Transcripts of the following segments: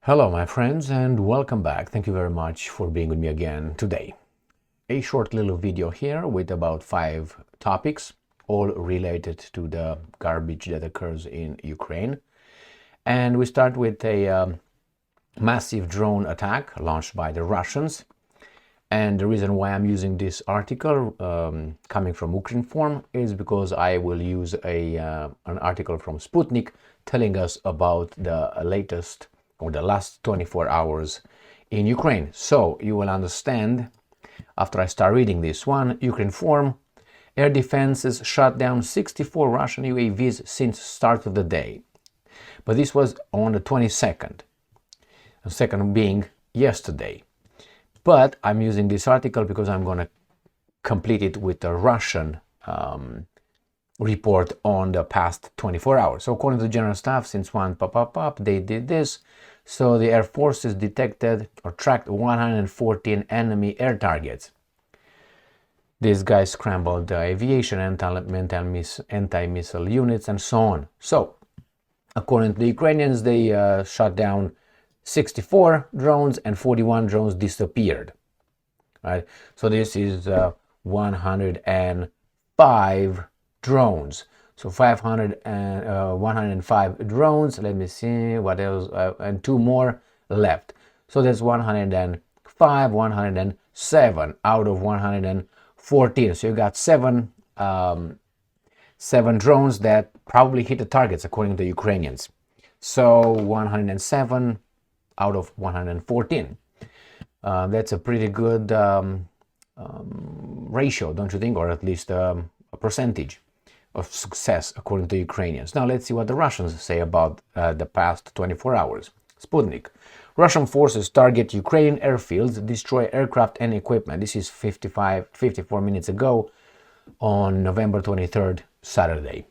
Hello my friends and welcome back. Thank you very much for being with me again today. A short little video here with about 5 topics, all related to the garbage that occurs in Ukraine. And we start with a massive drone attack launched by the Russians. And the reason why I'm using this article coming from Ukrinform is because I will use an article from Sputnik telling us about the latest or the last 24 hours in Ukraine. So you will understand after I start reading this one. Ukrinform: air defenses shot down 64 Russian UAVs since start of the day. But this was on the 22nd, the second being yesterday. But I'm using this article because I'm going to complete it with a Russian report on the past 24 hours. So according to the General Staff, since one they did this. So the Air Forces detected or tracked 114 enemy air targets. These guys scrambled the aviation, anti-missile units, and so on. So according to the Ukrainians, they shot down 64 drones and 41 drones disappeared. Right? So this is 105 drones. So 105 drones. Let me see what else, and 2 more left. So that's 105, 107 out of 114. So you got 7 drones that probably hit the targets according to the Ukrainians. So 107 out of 114. That's a pretty good ratio, don't you think? Or at least a percentage of success according to Ukrainians. Now let's see what the Russians say about the past 24 hours. Sputnik: Russian forces target Ukrainian airfields, destroy aircraft and equipment. This is 54 minutes ago on November 23rd, Saturday.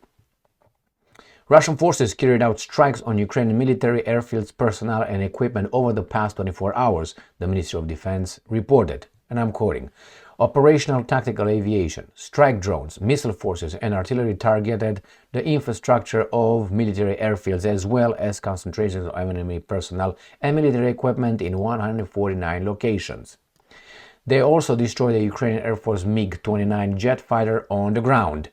Russian forces carried out strikes on Ukrainian military airfields, personnel and equipment over the past 24 hours, the Ministry of Defense reported. And I'm quoting: operational tactical aviation, strike drones, missile forces and artillery targeted the infrastructure of military airfields as well as concentrations of enemy personnel and military equipment in 149 locations. They also destroyed the Ukrainian Air Force MiG-29 jet fighter on the ground.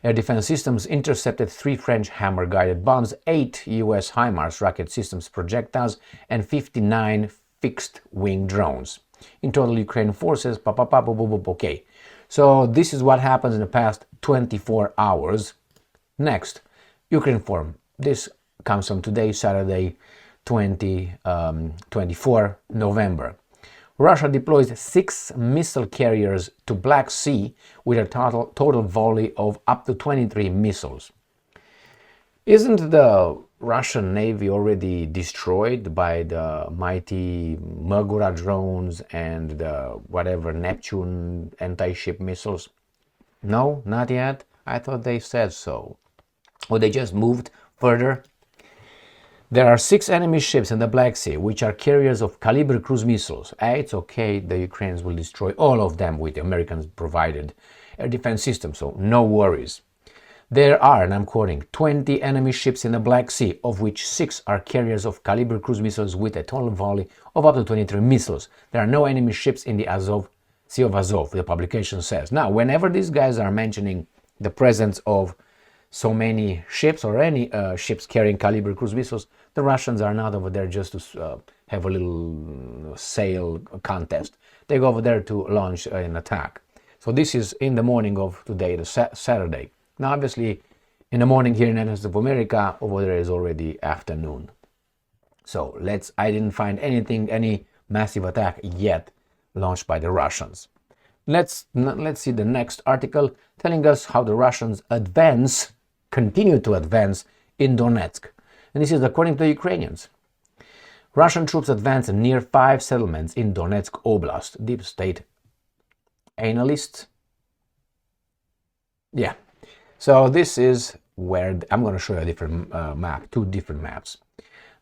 Air defense systems intercepted 3 French Hammer-guided bombs, 8 US HIMARS rocket systems projectiles, and 59 fixed-wing drones. In total, Ukrainian forces, okay. So this is what happens in the past 24 hours. Next, Ukrinform. This comes from today, Saturday, 24 November. Russia deploys 6 missile carriers to Black Sea with a total volley of up to 23 missiles. Isn't the Russian Navy already destroyed by the mighty Magura drones and the whatever Neptune anti-ship missiles? No, not yet. I thought they said so. Or they just moved further. There are 6 enemy ships in the Black Sea, which are carriers of Kalibr cruise missiles. It's okay, the Ukrainians will destroy all of them with the Americans provided air defense system, so no worries. There are, and I'm quoting, 20 enemy ships in the Black Sea, of which 6 are carriers of Kalibr cruise missiles with a total volley of up to 23 missiles. There are no enemy ships in the Sea of Azov, the publication says. Now, whenever these guys are mentioning the presence of so many ships or any ships carrying Kalibr cruise missiles, the Russians are not over there just to have a little sail contest. They go over there to launch an attack. So this is in the morning of today, the Saturday. Now, obviously, in the morning here in the United States of America, over there is already afternoon. So I didn't find any massive attack yet launched by the Russians. Let's see the next article telling us how the Russians continue to advance in Donetsk. And this is according to the Ukrainians. Russian troops advance near 5 settlements in Donetsk Oblast. Deep state analysts. Yeah. So this is where I'm going to show you a different map, 2 different maps.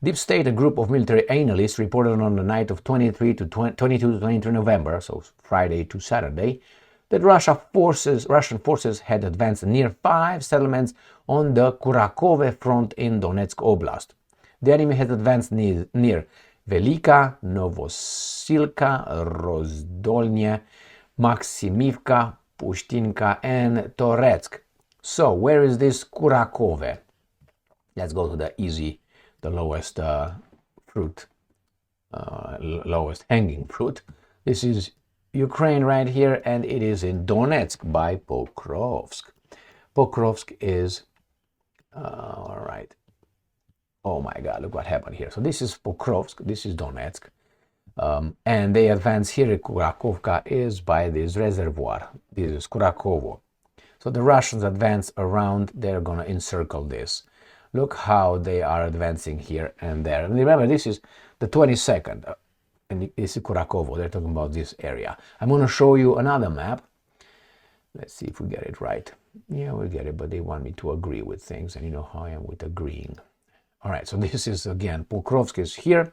Deep State, a group of military analysts, reported on the night of 22 to 23 November, so Friday to Saturday, that Russian forces had advanced near 5 settlements on the Kurakove front in Donetsk Oblast. The enemy has advanced near Velika, Novosilka, Rozdolnie, Maksimivka, Pushtinka, and Toretsk. So, where is this Kurakove? Let's go to the lowest fruit, lowest hanging fruit. This is Ukraine right here, and it is in Donetsk by Pokrovsk. Pokrovsk is, all right. Oh my God, look what happened here. So this is Pokrovsk, this is Donetsk. And they advance here. Kurakovka is by this reservoir. This is Kurakovo. So the Russians advance around. They're going to encircle this. Look how they are advancing here and there. And remember, this is the 22nd. And this is Kurakovo. They're talking about this area. I'm going to show you another map. Let's see if we get it right. Yeah, we get it, but they want me to agree with things. And you know how I am with agreeing. All right, so this is, again, Pokrovsk is here.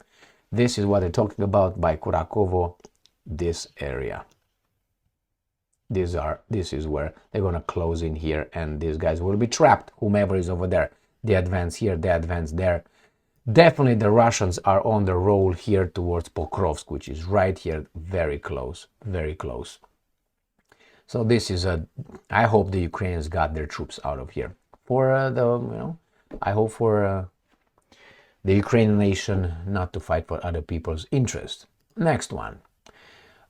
This is what they're talking about by Kurakovo, this area. This is where they're going to close in here, and these guys will be trapped, whomever is over there. They advance here, they advance there. Definitely the Russians are on the roll here towards Pokrovsk, which is right here, very close, very close. So this is I hope the Ukrainians got their troops out of here. For I hope for the Ukrainian nation not to fight for other people's interests. Next one.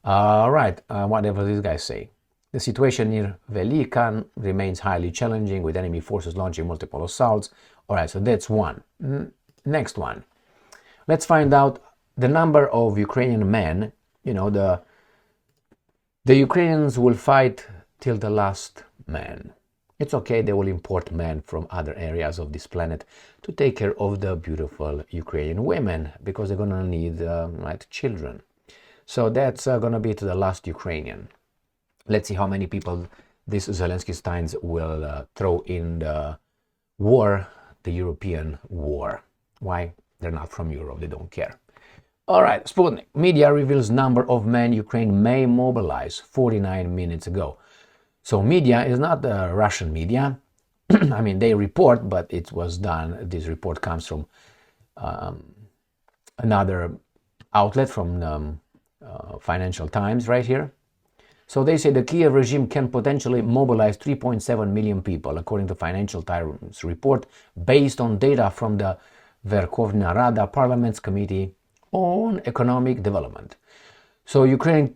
All right, whatever these guys say. The situation near Velika remains highly challenging, with enemy forces launching multiple assaults. All right, so that's one. Next one. Let's find out the number of Ukrainian men. You know, the Ukrainians will fight till the last man. It's okay, they will import men from other areas of this planet to take care of the beautiful Ukrainian women, because they're going to need children. So that's going to be to the last Ukrainian. Let's see how many people this Zelensky Steins will throw in the war, the European war. Why? They're not from Europe, they don't care. All right, Sputnik. Media reveals number of men Ukraine may mobilize 49 minutes ago. So media is not the Russian media. I mean, they report, but it was done. This report comes from another outlet, from Financial Times right here. So they say the Kiev regime can potentially mobilize 3.7 million people, according to Financial Times report, based on data from the Verkhovna Rada Parliament's Committee on Economic Development. So Ukraine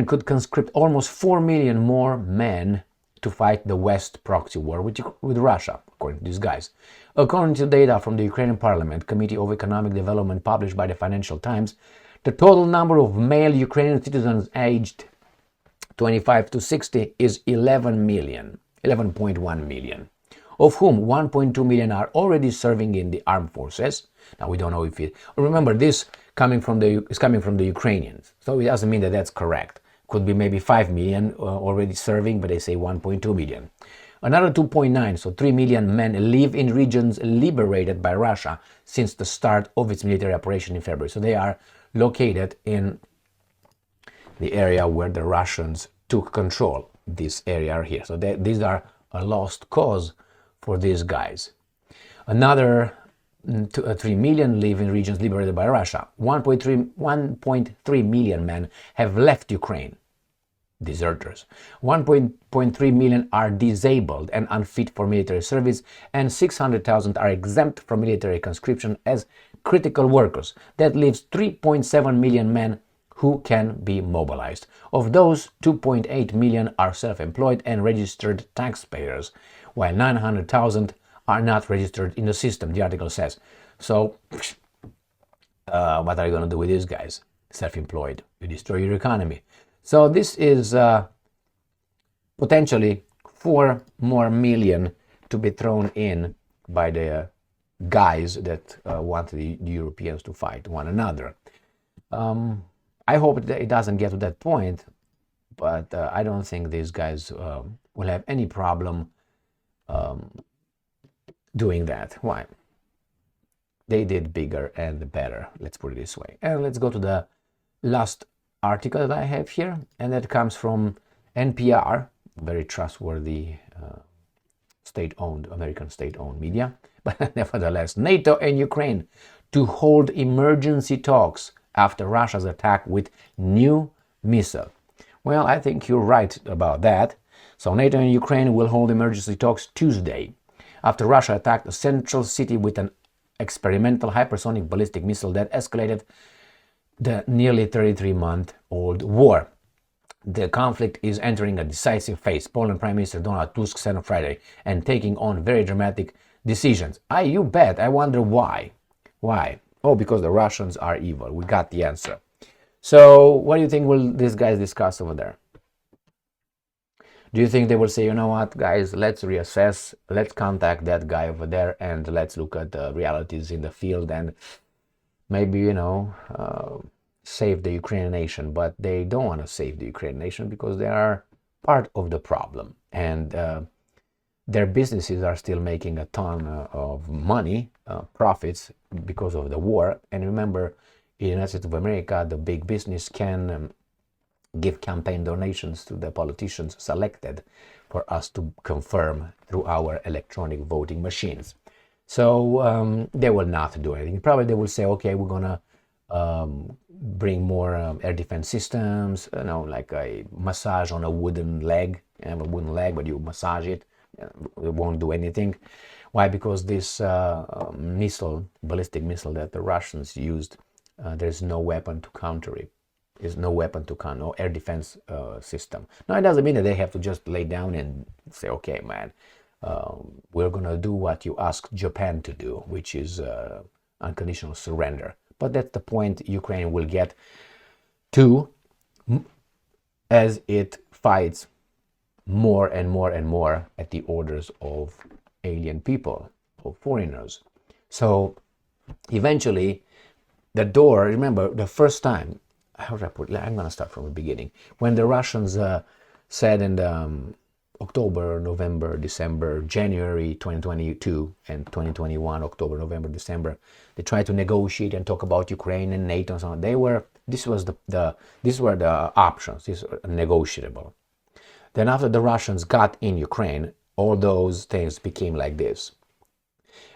could conscript almost 4 million more men to fight the West proxy war with Russia, according to these guys. According to data from the Ukrainian Parliament Committee of Economic Development published by the Financial Times, the total number of male Ukrainian citizens aged 25 to 60 is 11.1 million, of whom 1.2 million are already serving in the armed forces. Now we don't know if it. Remember, this is coming from the Ukrainians, so it doesn't mean that that's correct. Could be maybe 5 million already serving, but they say 1.2 million. Another 2.9, so 3 million men live in regions liberated by Russia since the start of its military operation in February. So they are located in the area where the Russians took control, this area here. So these are a lost cause for these guys. Another 3 million live in regions liberated by Russia. 1.3 million men have left Ukraine, deserters. 1.3 million are disabled and unfit for military service, and 600,000 are exempt from military conscription as critical workers. That leaves 3.7 million men who can be mobilized. Of those, 2.8 million are self-employed and registered taxpayers, while 900,000 are not registered in the system, the article says. So, what are you going to do with these guys? Self-employed. You destroy your economy. So this is potentially 4 more million to be thrown in by the guys that want the Europeans to fight one another. I hope that it doesn't get to that point, but I don't think these guys will have any problem doing that. Why? They did bigger and better, let's put it this way. And let's go to the last article that I have here, and that comes from NPR, very trustworthy state-owned, American state-owned media. But nevertheless, NATO and Ukraine to hold emergency talks after Russia's attack with new missile. Well, I think you're right about that. So NATO and Ukraine will hold emergency talks Tuesday after Russia attacked a central city with an experimental hypersonic ballistic missile that escalated the nearly 33-month-old war. The conflict is entering a decisive phase, Poland Prime Minister Donald Tusk said on Friday, and taking on very dramatic decisions. You bet. I wonder why. Why? Oh, because the Russians are evil. We got the answer. So what do you think will these guys discuss over there? Do you think they will say, you know what, guys, let's reassess, let's contact that guy over there and let's look at the realities in the field and maybe, save the Ukrainian nation? But they don't want to save the Ukrainian nation because they are part of the problem. And their businesses are still making a ton of money, profits, because of the war. And remember, in the United States of America, the big business can give campaign donations to the politicians selected for us to confirm through our electronic voting machines. So they will not do anything. Probably they will say, okay, we're going to bring more air defense systems, like a massage on a wooden leg. You have a wooden leg, but you massage it. It won't do anything. Why? Because this ballistic missile that the Russians used, there's no weapon to counter it. There's no weapon to counter, no air defense system. Now, it doesn't mean that they have to just lay down and say, okay, man, we're going to do what you asked Japan to do, which is unconditional surrender. But that's the point Ukraine will get to as it fights more and more and more at the orders of alien people, of foreigners. So eventually, the door, remember, the first time, how should I put it? I'm going to start from the beginning. When the Russians said in October, November, December, January 2022 and 2021, October, November, December, they tried to negotiate and talk about Ukraine and NATO and so on. These were the options. These were negotiable. Then after the Russians got in Ukraine, all those things became like this.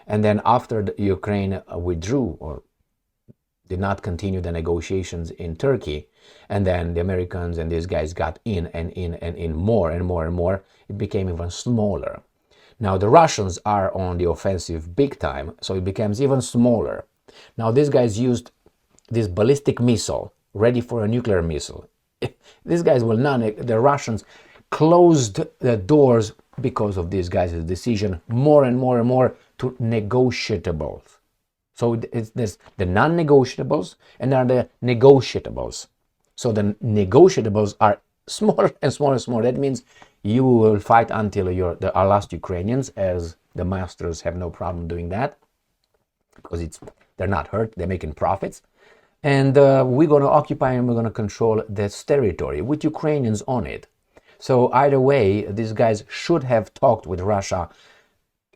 And then after the Ukraine withdrew or did not continue the negotiations in Turkey, and then the Americans and these guys got in and in and in more and more and more, it became even smaller. Now the Russians are on the offensive big time, so it becomes even smaller. Now these guys used this ballistic missile, ready for a nuclear missile. These guys will not, the Russians closed the doors because of these guys' decision more and more and more to negotiatables. So there's the non-negotiables and there are the negotiatables. So the negotiatables are smaller and smaller and smaller. That means you will fight until you're the last Ukrainians, as the masters have no problem doing that because they're not hurt, they're making profits. And we're going to occupy and we're going to control this territory with Ukrainians on it. So either way, these guys should have talked with Russia.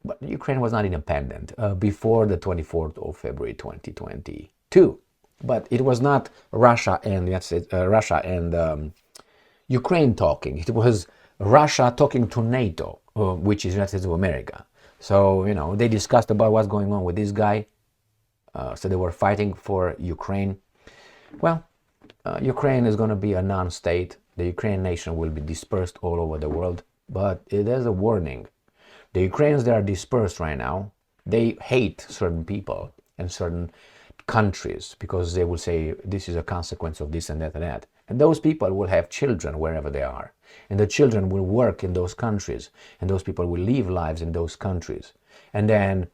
But Ukraine was not independent before the 24th of February 2022. But it was not Russia and Ukraine talking. It was Russia talking to NATO, which is United States of America. So, they discussed about what's going on with this guy. So they were fighting for Ukraine. Well, Ukraine is going to be a non-state. The Ukrainian nation will be dispersed all over the world. But there's a warning. The Ukrainians that are dispersed right now, they hate certain people and certain countries because they will say this is a consequence of this and that and that. And those people will have children wherever they are. And the children will work in those countries. And those people will live lives in those countries. And then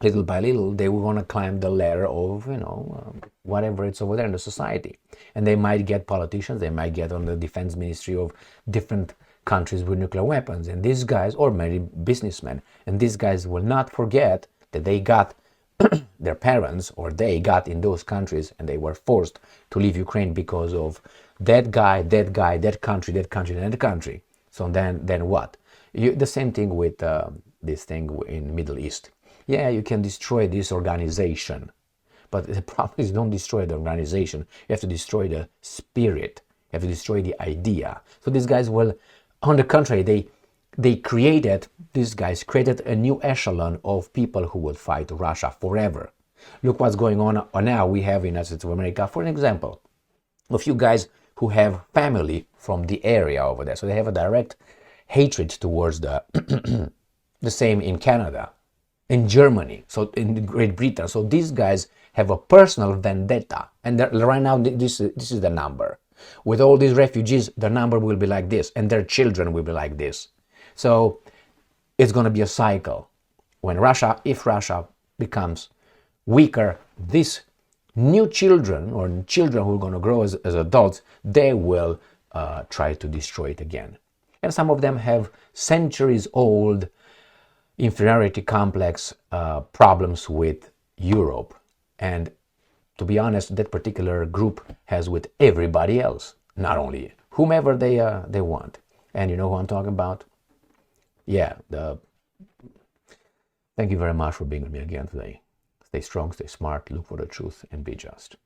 little by little, they will want to climb the ladder of, whatever it's over there in the society. And they might get politicians, they might get on the defense ministry of different countries with nuclear weapons, and these guys, or maybe businessmen, and these guys will not forget that they got their parents, or they got in those countries, and they were forced to leave Ukraine because of that guy, that country, and that country. So then what? The same thing with this thing in Middle East. Yeah, you can destroy this organization, but the problem is don't destroy the organization. You have to destroy the spirit. You have to destroy the idea. So these guys will. On the contrary, these guys created a new echelon of people who will fight Russia forever. Look what's going on now. We have in the United States of America, for an example, a few guys who have family from the area over there. So they have a direct hatred towards the the same in Canada, in Germany, so in Great Britain. So these guys have a personal vendetta. And right now, this is the number. With all these refugees, the number will be like this, and their children will be like this. So it's going to be a cycle. When Russia, if Russia becomes weaker, these new children, or children who are going to grow as adults, they will try to destroy it again. And some of them have centuries-old inferiority complex problems with Europe. And to be honest, that particular group has with everybody else, not only whomever they want. And you know who I'm talking about? Yeah, thank you very much for being with me again today. Stay strong, stay smart, look for the truth, and be just.